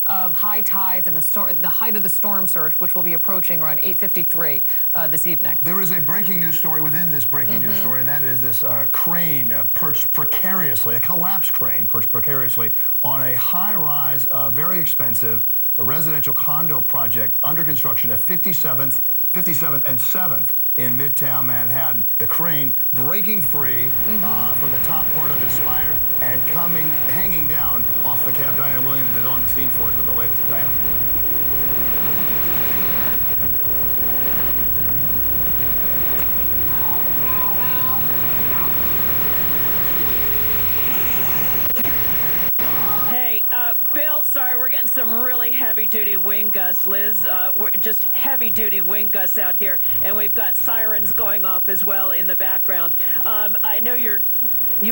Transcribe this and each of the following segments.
of high tides and the height of the storm surge, which will be approaching around 8:53 this evening. There is a breaking news story within this breaking news story, and that is this crane perched precariously, a collapsed crane perched precariously on a high-rise, very expensive residential condo project under construction at 57th and 7th in Midtown Manhattan. The crane breaking free from the top part of its spire and hanging down off the cab. Diana Williams is on the scene for us with the latest. Diana? Bill, sorry, we're getting some really heavy-duty wind gusts, Liz. We're just heavy-duty wind gusts out here, and we've got sirens going off as well in the background. I know you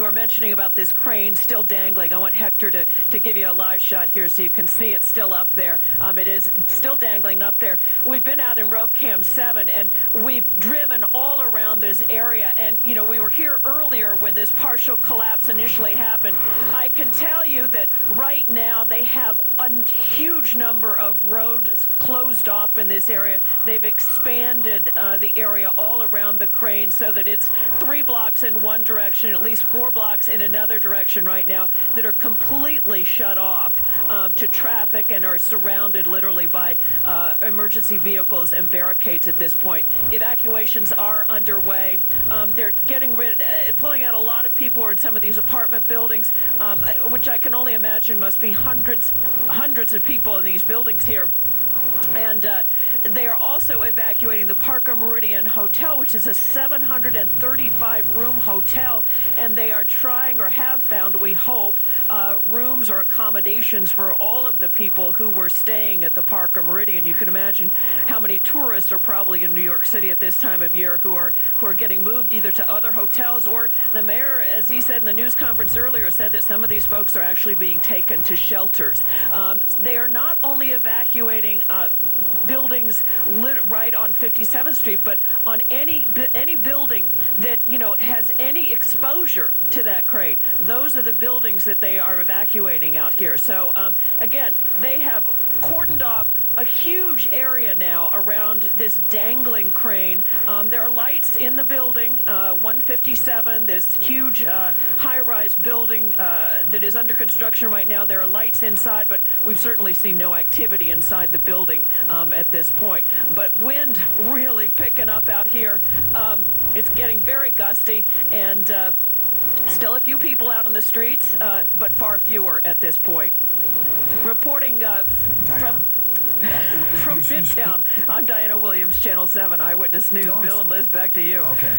were mentioning about this crane still dangling. I want Hector to give you a live shot here so you can see it's still up there. It is still dangling up there. We've been out in Road Cam 7, and we've driven all around this area. And, you know, we were here earlier when this partial collapse initially happened. I can tell you that right now they have a huge number of roads closed off in this area. They've expanded the area all around the crane so that it's 3 blocks in one direction, at least 4 blocks in another direction right now that are completely shut off to traffic and are surrounded literally by emergency vehicles and barricades at this point. Evacuations are underway. They're pulling out a lot of people who are in some of these apartment buildings, which I can only imagine must be hundreds of people in these buildings here. And they are also evacuating the Parker Meridian Hotel, which is a 735-room hotel, and they are trying, or have found, we hope, rooms or accommodations for all of the people who were staying at the Parker Meridian. You can imagine how many tourists are probably in New York City at this time of year who are getting moved either to other hotels, or the mayor, as he said in the news conference earlier, said that some of these folks are actually being taken to shelters. They are not only evacuating buildings right on 57th Street, but on any building that, you know, has any exposure to that crane. Those are the buildings that they are evacuating out here. So again, they have cordoned off a huge area now around this dangling crane. There are lights in the building, 157, this huge high-rise building that is under construction right now. There are lights inside, but we've certainly seen no activity inside the building at this point. But wind really picking up out here. It's getting very gusty, and still a few people out on the streets, but far fewer at this point. Reporting from Midtown, I'm Diana Williams, Channel 7 Eyewitness News. Bill and Liz, back to you. Okay.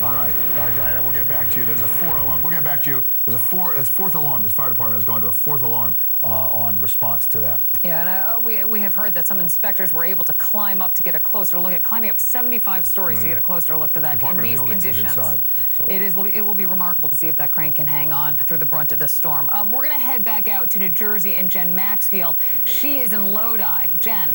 All right, Diana, we'll get back to you. There's a 4-alarm. We'll get back to you. There's a fourth alarm. This fire department has gone to a 4th alarm on response to that. Yeah, and we have heard that some inspectors were able to climb up to get a closer look at, climbing up 75 stories to get a closer look to that. In these conditions, inside, so. It will be remarkable to see if that crane can hang on through the brunt of this storm. We're going to head back out to New Jersey and Jen Maxfield. She is in Lodi. Jen.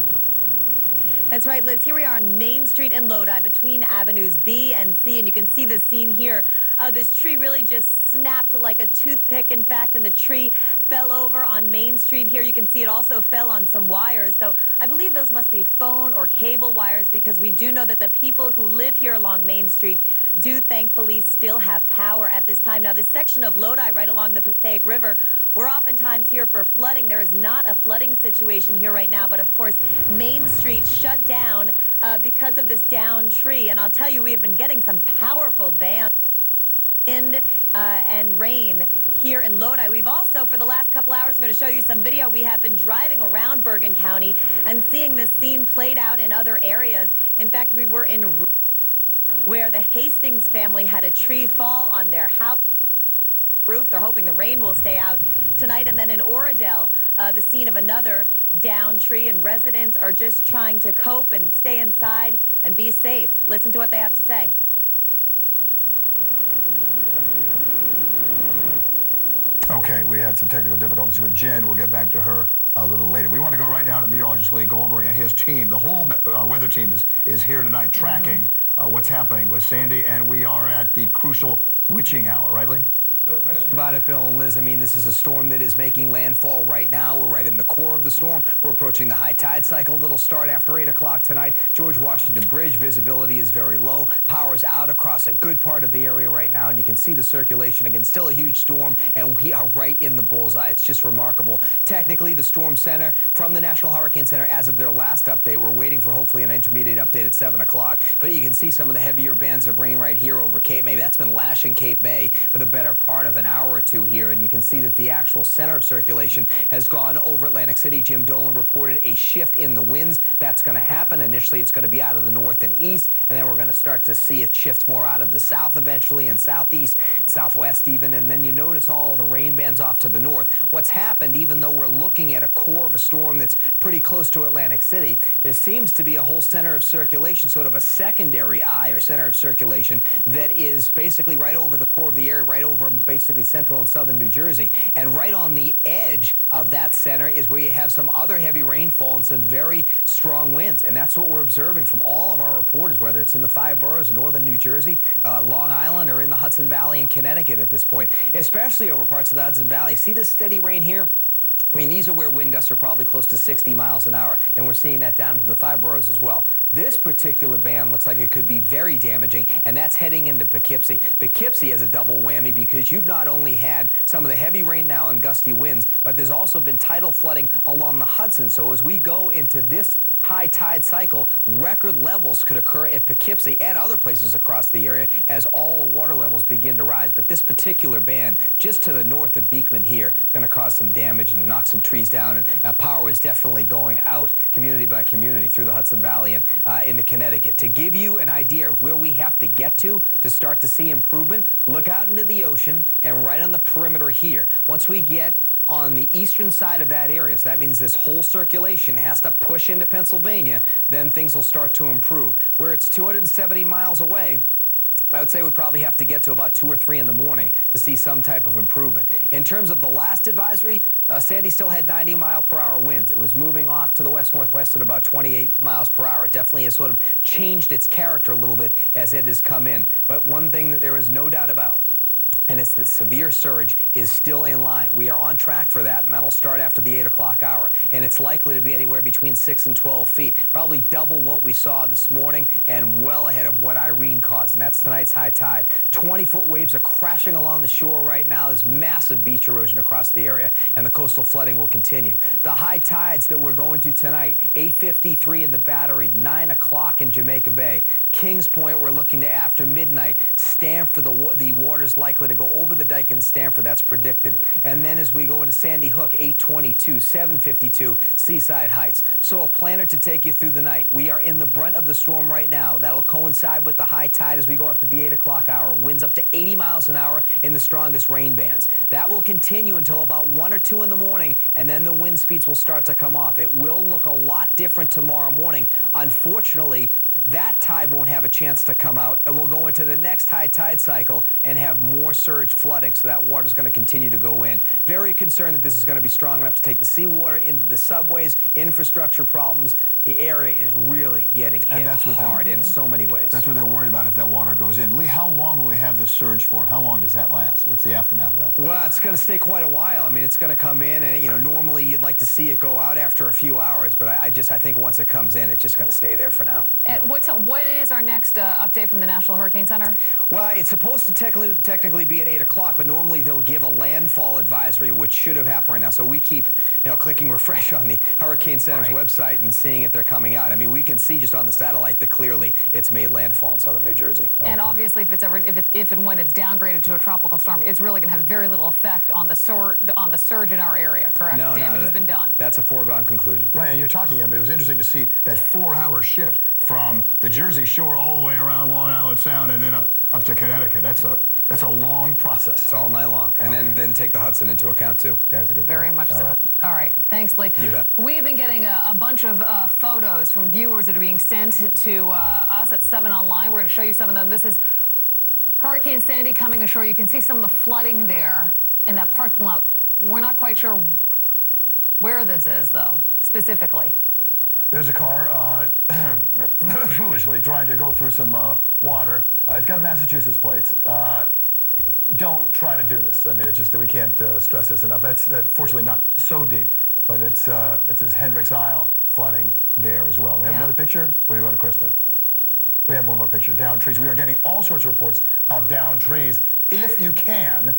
That's right, Liz. Here we are on Main Street in Lodi between Avenues B and C, and you can see the scene here. This tree really just snapped like a toothpick, in fact, and the tree fell over on Main Street here. You can see it also fell on some wires, though I believe those must be phone or cable wires, because we do know that the people who live here along Main Street do thankfully still have power at this time. Now, this section of Lodi right along the Passaic River, we're oftentimes here for flooding. There is not a flooding situation here right now, but of course, Main Street shut down because of this downed tree. And I'll tell you, we have been getting some powerful bands, wind and rain here in Lodi. We've also, for the last couple hours, going to show you some video. We have been driving around Bergen County and seeing this scene played out in other areas. In fact, we were in where the Hastings family had a tree fall on their house roof. They're hoping the rain will stay out tonight. And then in Oradell, the scene of another downed tree, and residents are just trying to cope and stay inside and be safe. Listen to what they have to say. Okay, we had some technical difficulties with Jen. We'll get back to her a little later. We want to go right now to meteorologist Lee Goldberg and his team. The whole weather team is here tonight tracking what's happening with Sandy, and we are at the crucial witching hour, right, Lee? No question about it, Bill and Liz. I mean, this is a storm that is making landfall right now. We're right in the core of the storm. We're approaching the high tide cycle that'll start after 8 o'clock tonight. George Washington Bridge visibility is very low. Power is out across a good part of the area right now, and you can see the circulation. Again, still a huge storm, and we are right in the bullseye. It's just remarkable. Technically, the Storm Center from the National Hurricane Center, as of their last update, we're waiting for hopefully an intermediate update at 7 o'clock. But you can see some of the heavier bands of rain right here over Cape May. That's been lashing Cape May for the better part of an hour or two here, and you can see that the actual center of circulation has gone over Atlantic City. Jim Dolan reported a shift in the winds. That's going to happen. Initially, it's going to be out of the north and east, and then we're going to start to see it shift more out of the south eventually, and southeast, southwest even, and then you notice all the rain bands off to the north. What's happened, even though we're looking at a core of a storm that's pretty close to Atlantic City, there seems to be a whole center of circulation, sort of a secondary eye or center of circulation that is basically right over the core of the area, right over basically central and southern New Jersey. And right on the edge of that center is where you have some other heavy rainfall and some very strong winds. And that's what we're observing from all of our reporters, whether it's in the 5 boroughs of northern New Jersey, Long Island, or in the Hudson Valley in Connecticut at this point, especially over parts of the Hudson Valley. See this steady rain here? I mean, these are where wind gusts are probably close to 60 miles an hour, and we're seeing that down to the 5 boroughs as well. This particular band looks like it could be very damaging, and that's heading into Poughkeepsie. Poughkeepsie has a double whammy because you've not only had some of the heavy rain now and gusty winds, but there's also been tidal flooding along the Hudson. So as we go into this high tide cycle, record levels could occur at Poughkeepsie and other places across the area as all the water levels begin to rise. But this particular band, just to the north of Beekman here, is going to cause some damage and knock some trees down, and power is definitely going out community by community through the Hudson Valley and into Connecticut. To give you an idea of where we have to get to start to see improvement, look out into the ocean and right on the perimeter here. Once we get on the eastern side of that area, so that means this whole circulation has to push into Pennsylvania, then things will start to improve. Where it's 270 miles away, I would say we probably have to get to about 2 or 3 in the morning to see some type of improvement. In terms of the last advisory, Sandy still had 90-mile-per-hour winds. It was moving off to the west-northwest at about 28 miles per hour. It definitely has sort of changed its character a little bit as it has come in. But one thing that there is no doubt about, and it's that severe surge is still in line. We are on track for that, and that'll start after the 8 o'clock hour. And it's likely to be anywhere between 6 and 12 feet, probably double what we saw this morning and well ahead of what Irene caused, and that's tonight's high tide. 20-foot waves are crashing along the shore right now. There's massive beach erosion across the area, and the coastal flooding will continue. The high tides that we're going to tonight, 8:53 in the Battery, 9 o'clock in Jamaica Bay. Kings Point, we're looking to after midnight. Stamford, the water's likely to go over the dike in Stamford. That's predicted. And then as we go into Sandy Hook, 8:22, 7:52, Seaside Heights. So a planner to take you through the night. We are in the brunt of the storm right now. That'll coincide with the high tide as we go after the 8 o'clock hour. Winds up to 80 miles an hour in the strongest rain bands. That will continue until about 1 or 2 in the morning, and then the wind speeds will start to come off. It will look a lot different tomorrow morning. Unfortunately, that tide won't have a chance to come out, and we'll go into the next high tide cycle and have more surge flooding, so that water's going to continue to go in. Very concerned that this is going to be strong enough to take the seawater into the subways, infrastructure problems. The area is really getting hit hard in so many ways. That's what they're worried about if that water goes in. Lee, how long will we have this surge for? How long does that last? What's the aftermath of that? Well, it's going to stay quite a while. I mean, it's going to come in, and, you know, normally you'd like to see it go out after a few hours, but I think once it comes in, it's just going to stay there for now. And what is our next update from the National Hurricane Center? Well, it's supposed to technically be at 8 o'clock, but normally they'll give a landfall advisory, which should have happened right now. So we keep, you know, clicking refresh on the Hurricane Center's website and seeing if they're coming out. I mean, we can see just on the satellite that clearly it's made landfall in southern New Jersey. And obviously, if and when it's downgraded to a tropical storm, it's really going to have very little effect on the surge in our area, correct? No, damage has been done. That's a foregone conclusion. Right, and you're talking, I mean, it was interesting to see that 4-hour shift from the Jersey Shore all the way around Long Island Sound and then up to Connecticut. That's a long process. It's all night long. And then take the Hudson into account, too. Yeah, that's a good point. Very much so. All right. Thanks, Lee. You bet. We've been getting a bunch of photos from viewers that are being sent to us at 7 Online. We're going to show you some of them. This is Hurricane Sandy coming ashore. You can see some of the flooding there in that parking lot. We're not quite sure where this is, though, specifically. There's a car, foolishly, trying to go through some water. It's got Massachusetts plates. don't try to do this. I mean, it's just that we can't stress this enough. That's fortunately not so deep, but it's this Hendricks Isle flooding there as well. We have another picture. Way to go to Kristen. We have one more picture. Downed trees. We are getting all sorts of reports of downed trees. If you can,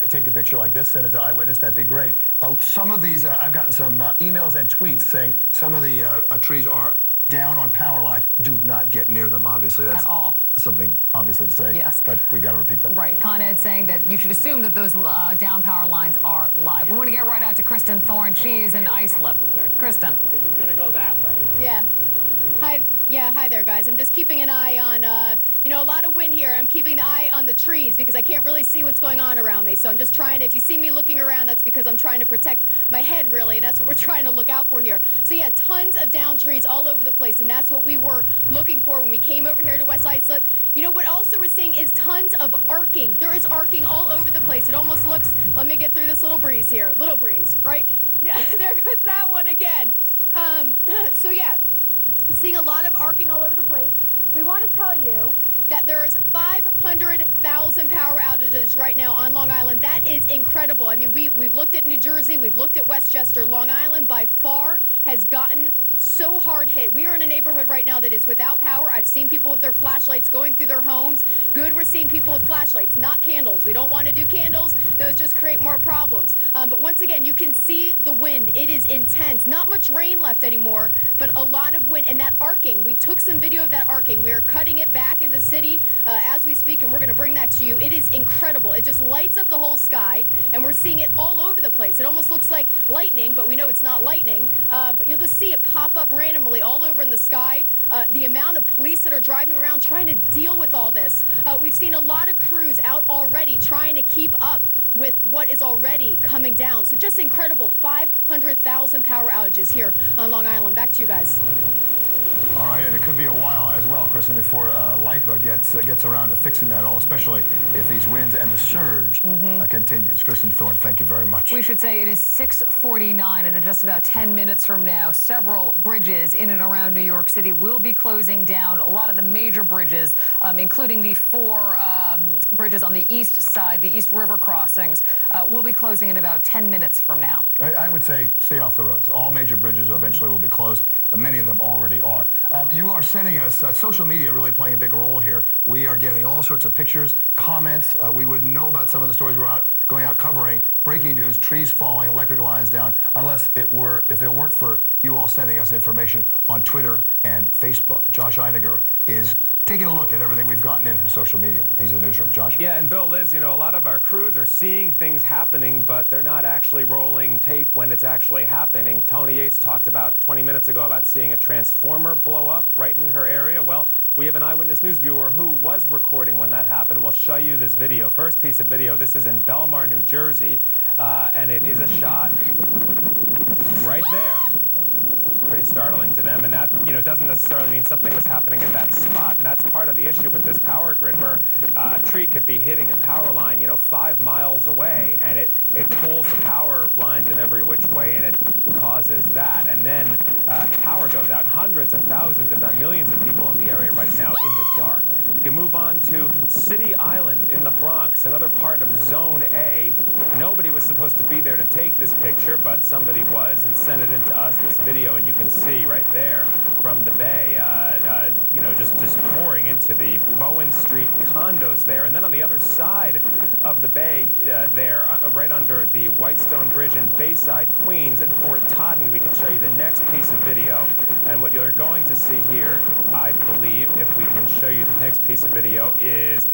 take a picture like this, send it to Eyewitness. That'd be great. Some of these, I've gotten some emails and tweets saying some of the trees are down on power lines. Do not get near them, obviously. That's something obviously to say, but we got to repeat that. Right. Con Ed saying that you should assume that those down power lines are live. We want to get right out to Kristen Thorne. She is in Islip. Kristen. It's going to go that way. Yeah. Hi there, guys. I'm just keeping an eye on, a lot of wind here. I'm keeping the eye on the trees because I can't really see what's going on around me. So I'm just trying to, if you see me looking around, that's because I'm trying to protect my head, really. That's what we're trying to look out for here. So yeah, tons of downed trees all over the place, and that's what we were looking for when we came over here to West Islip. You know, what also we're seeing is tons of arcing. There is arcing all over the place. It almost looks, let me get through this little breeze here. Little breeze, right? Yeah, there goes that one again. So yeah. Seeing a lot of arcing all over the place. We want to tell you that there's 500,000 power outages right now on Long Island. That is incredible. I mean, we've looked at New Jersey, we've looked at Westchester. Long Island by far has gotten so hard hit. We are in a neighborhood right now that is without power. I've seen people with their flashlights going through their homes. Good, we're seeing people with flashlights, not candles. We don't want to do candles. Those just create more problems. But once again, you can see the wind. It is intense. Not much rain left anymore, but a lot of wind. And that arcing, we took some video of that arcing. We are cutting it back in the city as we speak, and we're going to bring that to you. It is incredible. It just lights up the whole sky, and we're seeing it all over the place. It almost looks like lightning, but we know it's not lightning. But you'll just see it pop up randomly all over in the sky. The amount of police that are driving around trying to deal with all this. We've seen a lot of crews out already trying to keep up with what is already coming down. So just incredible. 500,000 power outages here on Long Island. Back to you guys. All right, and it could be a while as well, Kristen, before LIPA gets around to fixing that all, especially if these winds and the surge continues. Kristen Thorne, thank you very much. We should say it is 6:49, and in just about 10 minutes from now, several bridges in and around New York City will be closing down. A lot of the major bridges, including the 4 bridges on the east side, the East River crossings, will be closing in about 10 minutes from now. I would say stay off the roads. All major bridges eventually will be closed. Many of them already are. You are sending us, social media really playing a big role here. We are getting all sorts of pictures, comments. We wouldn't know about some of the stories we're going out covering. Breaking news, trees falling, electric lines down, if it weren't for you all sending us information on Twitter and Facebook. Josh Einiger is taking a look at everything we've gotten in from social media. He's in the newsroom. Josh? Yeah, and Bill, Liz, you know, a lot of our crews are seeing things happening, but they're not actually rolling tape when it's actually happening. Tony Yates talked about 20 minutes ago about seeing a transformer blow up right in her area. Well, we have an Eyewitness News viewer who was recording when that happened. We'll show you this video. First piece of video, this is in Belmar, New Jersey, and it is a shot right there. Pretty startling to them, and that, you know, doesn't necessarily mean something was happening at that spot, and that's part of the issue with this power grid, where a tree could be hitting a power line, you know, 5 miles away, and it pulls the power lines in every which way, and it causes that, and then power goes out, and hundreds of thousands, if not millions of people in the area right now in the dark. We can move on to City Island in the Bronx, another part of Zone A. Nobody was supposed to be there to take this picture, but somebody was and sent it in to us, this video, and you can see right there from the bay, you know, just pouring into the Bowen Street condos there. And then on the other side of the bay there, right under the Whitestone Bridge in Bayside, Queens at Fort Totten, we can show you the next piece of video. And what you're going to see here, I believe, if we can show you the next piece of video, is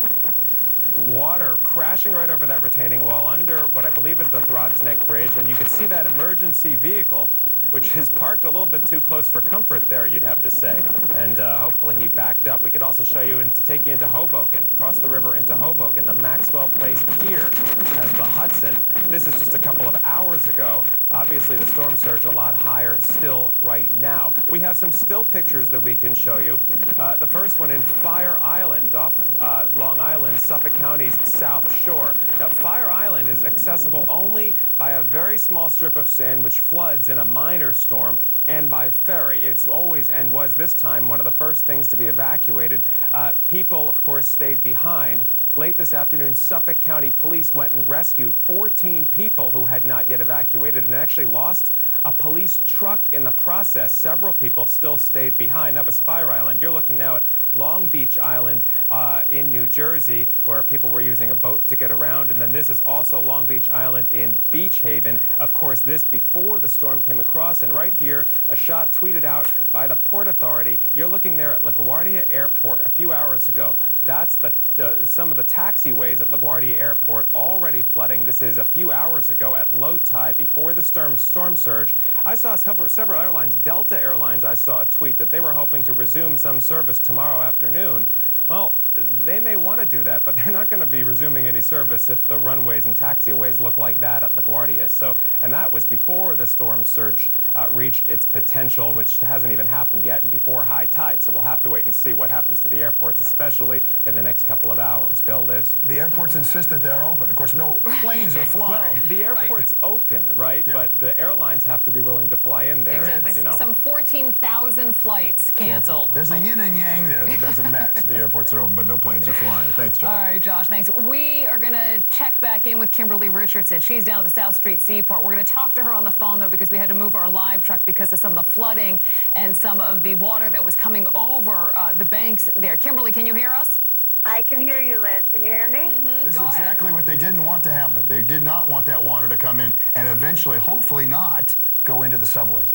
water crashing right over that retaining wall under what I believe is the Throgs Neck Bridge. And you can see that emergency vehicle, which is parked a little bit too close for comfort there, you'd have to say. And hopefully he backed up. We could also show you, to take you into Hoboken, across the river into Hoboken, the Maxwell Place Pier as the Hudson. This is just a couple of hours ago. Obviously, the storm surge a lot higher still right now. We have some still pictures that we can show you. The first one in Fire Island off Long Island, Suffolk County's South Shore. Now, Fire Island is accessible only by a very small strip of sand which floods in a minor storm, and by ferry. It's always, and was this time, one of the first things to be evacuated. People, of course, stayed behind. Late this afternoon, Suffolk County Police went and rescued 14 people who had not yet evacuated and actually lost a police truck in the process. Several people still stayed behind. That was Fire Island. You're looking now at Long Beach Island in New Jersey, where people were using a boat to get around. And then this is also Long Beach Island in Beach Haven. Of course, this before the storm came across. And right here, a shot tweeted out by the Port Authority. You're looking there at LaGuardia Airport a few hours ago. That's some of the taxiways at LaGuardia Airport already flooding. This is a few hours ago at low tide before the storm surge. I saw several airlines, Delta Airlines, I saw a tweet that they were hoping to resume some service tomorrow afternoon. Well, they may want to do that, but they're not going to be resuming any service if the runways and taxiways look like that at LaGuardia. So, and that was before the storm surge reached its potential, which hasn't even happened yet, and before high tide. So we'll have to wait and see what happens to the airports, especially in the next couple of hours. Bill, Liz? The airports insist that they're open. Of course, no planes are flying. Well, the airport's open, right? Yeah. But the airlines have to be willing to fly in there. Exactly. You know. Some 14,000 flights canceled. There's a yin and yang there that doesn't match. The airports are open, but no planes are flying. Thanks, Josh. All right, Josh, thanks. We are going to check back in with Kimberly Richardson. She's down at the South Street Seaport. We're going to talk to her on the phone, though, because we had to move our live truck because of some of the flooding and some of the water that was coming over the banks there. Kimberly, can you hear us? I can hear you, Liz. Can you hear me? Mm-hmm. This is exactly what they didn't want to happen. They did not want that water to come in and eventually, hopefully not, go into the subways.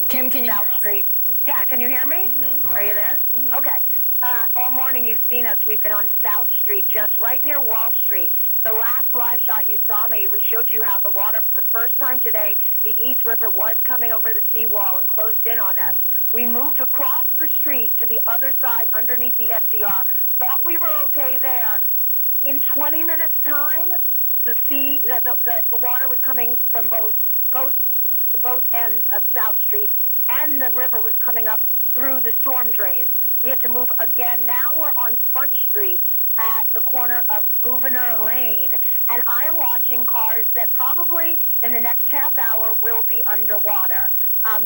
Kim, can you South hear us? Street. Yeah, can you hear me? Mm-hmm. Are you there? Mm-hmm. Okay. All morning you've seen us. We've been on South Street, just right near Wall Street. The last live shot you saw me, we showed you how the water, for the first time today, the East River was coming over the seawall and closed in on us. We moved across the street to the other side underneath the FDR, thought we were okay there. In 20 minutes' time, the water was coming from both ends of South Street, and the river was coming up through the storm drains. We had to move again. Now we're on Front Street at the corner of Gouverneur Lane, and I am watching cars that probably in the next half hour will be underwater.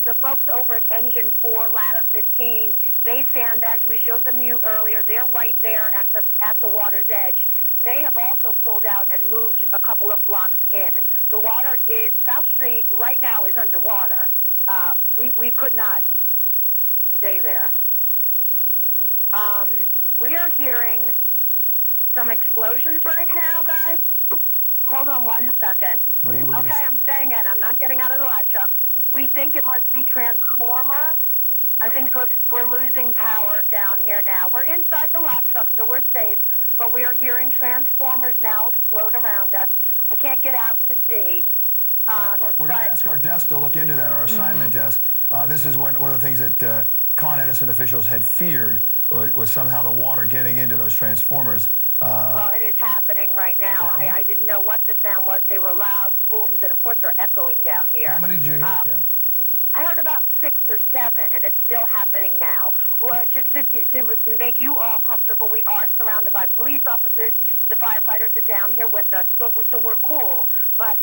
The folks over at Engine 4, Ladder 15, they sandbagged. We showed them you earlier. They're right there at the water's edge. They have also pulled out and moved a couple of blocks in. The water is, South Street right now is underwater. We could not stay there. We are hearing some explosions right now, guys. Hold on 1 second. Okay, I'm saying it. I'm not getting out of the live truck. We think it must be transformer. I think we're losing power down here now. We're inside the live truck, so we're safe, but we are hearing transformers now explode around us. I can't get out to see. We're going to ask our desk to look into that, our assignment desk. This is one of the things that Con Edison officials had feared was somehow the water getting into those transformers. Well, it is happening right now. I didn't know what the sound was. They were loud booms, and of course they're echoing down here. How many did you hear, Kim? I heard about 6 or 7, and it's still happening now. Well, just to make you all comfortable, we are surrounded by police officers. The firefighters are down here with us, so we're cool. But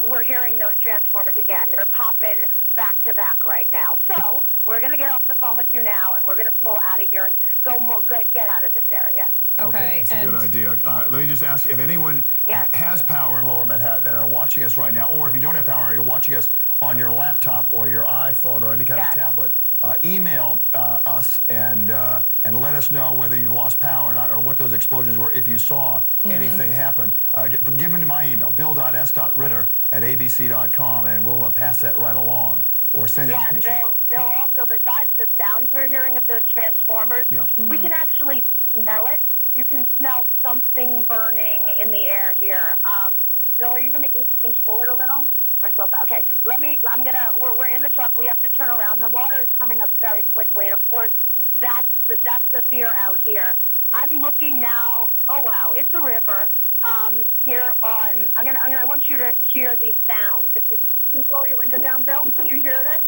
we're hearing those transformers again. They're popping back to back right now. So we're going to get off the phone with you now, and we're going to pull out of here and get out of this area. Okay, that's a good idea. Let me just ask, if anyone has power in Lower Manhattan and are watching us right now, or if you don't have power and you're watching us on your laptop or your iPhone or any kind of tablet, email us and let us know whether you've lost power or not, or what those explosions were, if you saw anything happen. Give them to my email, bill.s.ritter@abc.com, and we'll pass that right along. Or send them pictures. And they'll also, besides the sounds we're hearing of those transformers, we can actually smell it. You can smell something burning in the air here. Bill, are you going to inch forward a little? Or go back? Okay, we're in the truck. We have to turn around. The water is coming up very quickly, and of course, that's the fear out here. I'm looking now. Oh wow, it's a river. Here on, I want you to hear these sounds. If you can roll your window down, Bill, do you hear this?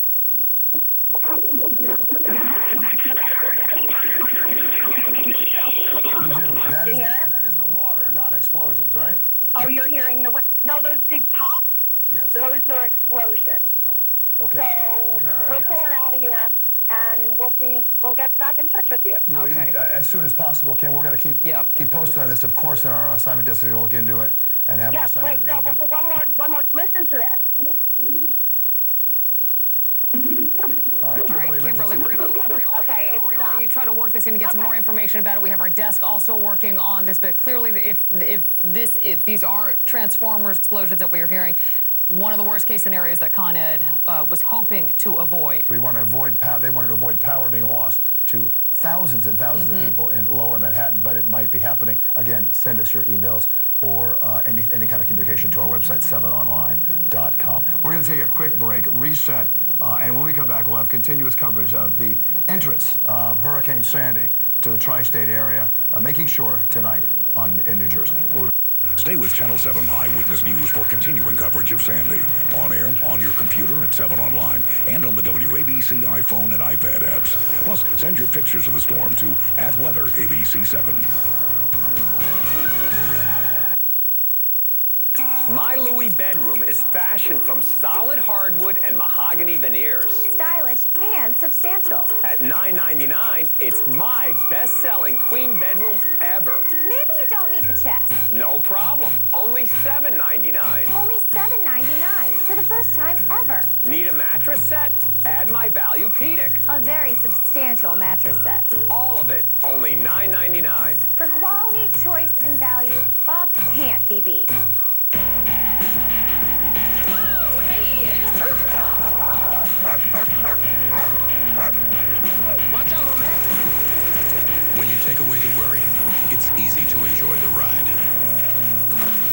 You do. That is the water, not explosions, right? Oh, you're hearing no, those big pops? Yes. Those are explosions. Wow. Okay. So we're pulling out of here. and we'll get back in touch with you. Okay. As soon as possible, Kim. We're going to keep posted on this, of course, and our assignment desk will look into it and have our assignment. Yes, wait, no, but one more. Listen to this. All right, Kimberly, we're going to let you go. We're going to let you try to work this in and get some more information about it. We have our desk also working on this, but clearly if these are transformers explosions that we are hearing, one of the worst case scenarios that Con Ed was hoping to avoid. We want to avoid power. They wanted to avoid power being lost to thousands and thousands of people in lower Manhattan, but it might be happening. Again, send us your emails or any kind of communication to our website, 7online.com. We're going to take a quick break, reset, and when we come back, we'll have continuous coverage of the entrance of Hurricane Sandy to the tri-state area, making sure tonight in New Jersey. Stay with Channel 7 Eyewitness News for continuing coverage of Sandy. On air, on your computer at 7 Online, and on the WABC iPhone and iPad apps. Plus, send your pictures of the storm to @WeatherABC7. My Louis bedroom is fashioned from solid hardwood and mahogany veneers. Stylish and substantial. At $9.99, it's my best-selling queen bedroom ever. Maybe you don't need the chest. No problem. Only $7.99. Only $7.99 for the first time ever. Need a mattress set? Add my Value-Pedic. A very substantial mattress set. All of it, only $9.99. For quality, choice, and value, Bob can't be beat. Watch out, man. When you take away the worry, it's easy to enjoy the ride.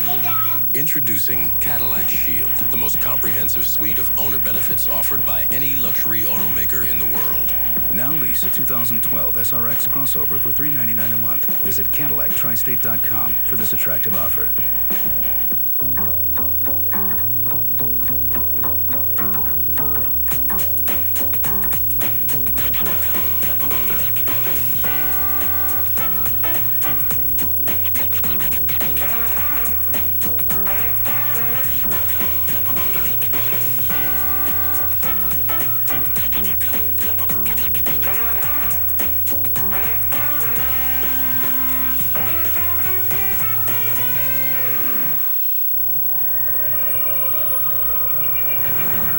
Hey, Dad. Introducing Cadillac Shield, the most comprehensive suite of owner benefits offered by any luxury automaker in the world. Now lease a 2012 SRX crossover for $399 a month. Visit CadillacTristate.com for this attractive offer.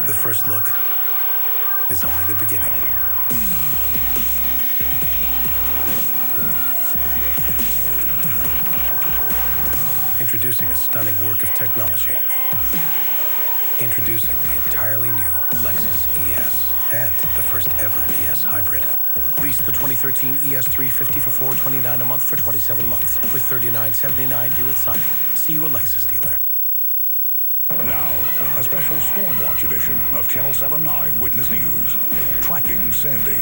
The first look is only the beginning. Introducing a stunning work of technology. Introducing the entirely new Lexus ES and the first ever ES Hybrid. Lease the 2013 ES 350 for $429 a month for 27 months with $39.79 due at signing. See your Lexus dealer. Now, a special Storm Watch edition of Channel 7 Eyewitness News. Tracking Sandy.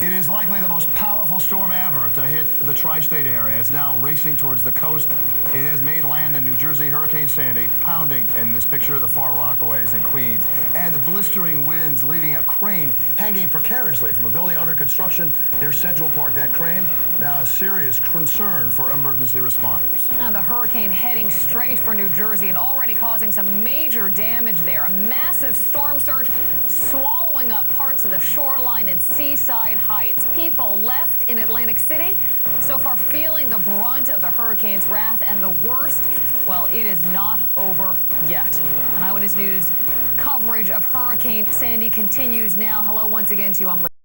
It is likely the most powerful storm ever to hit the tri-state area. It's now racing towards the coast. It has made land in New Jersey. Hurricane Sandy pounding in this picture of the far Rockaways in Queens. And the blistering winds leaving a crane hanging precariously from a building under construction near Central Park. That crane, now a serious concern for emergency responders. And the hurricane heading straight for New Jersey and already causing some major damage there. A massive storm surge swallowing up parts of the shoreline and seaside heights. People left in Atlantic City so far feeling the brunt of the hurricane's wrath, and the worst, well, it is not over yet. And Eyewitness News coverage of Hurricane Sandy continues now. Hello once again to you.